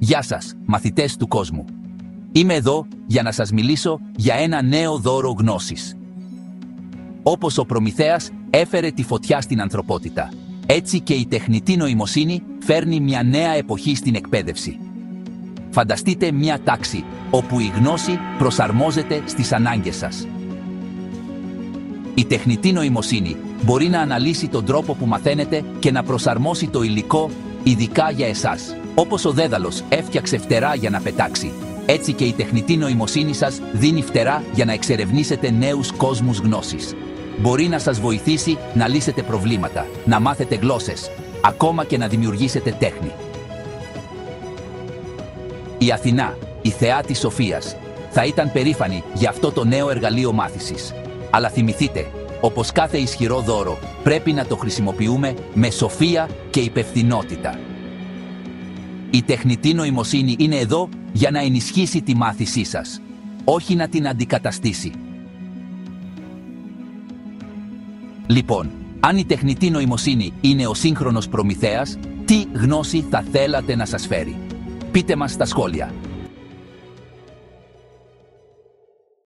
Γεια σας, μαθητές του κόσμου. Είμαι εδώ για να σας μιλήσω για ένα νέο δώρο γνώσης. Όπως ο Προμηθέας έφερε τη φωτιά στην ανθρωπότητα, έτσι και η τεχνητή νοημοσύνη φέρνει μια νέα εποχή στην εκπαίδευση. Φανταστείτε μια τάξη όπου η γνώση προσαρμόζεται στις ανάγκες σας. Η τεχνητή νοημοσύνη μπορεί να αναλύσει τον τρόπο που μαθαίνετε και να προσαρμόσει το υλικό ειδικά για εσάς. Όπως ο δέδαλος έφτιαξε φτερά για να πετάξει, έτσι και η τεχνητή νοημοσύνη σας δίνει φτερά για να εξερευνήσετε νέους κόσμους γνώσης. Μπορεί να σας βοηθήσει να λύσετε προβλήματα, να μάθετε γλώσσες, ακόμα και να δημιουργήσετε τέχνη. Η Αθηνά, η θεά της σοφίας, θα ήταν περήφανη για αυτό το νέο εργαλείο μάθησης. Αλλά θυμηθείτε, όπως κάθε ισχυρό δώρο, πρέπει να το χρησιμοποιούμε με σοφία και υπευθυνότητα. Η τεχνητή νοημοσύνη είναι εδώ για να ενισχύσει τη μάθησή σας, όχι να την αντικαταστήσει. Λοιπόν, αν η τεχνητή νοημοσύνη είναι ο σύγχρονος Προμηθέας, τι γνώση θα θέλατε να σας φέρει? Πείτε μας στα σχόλια.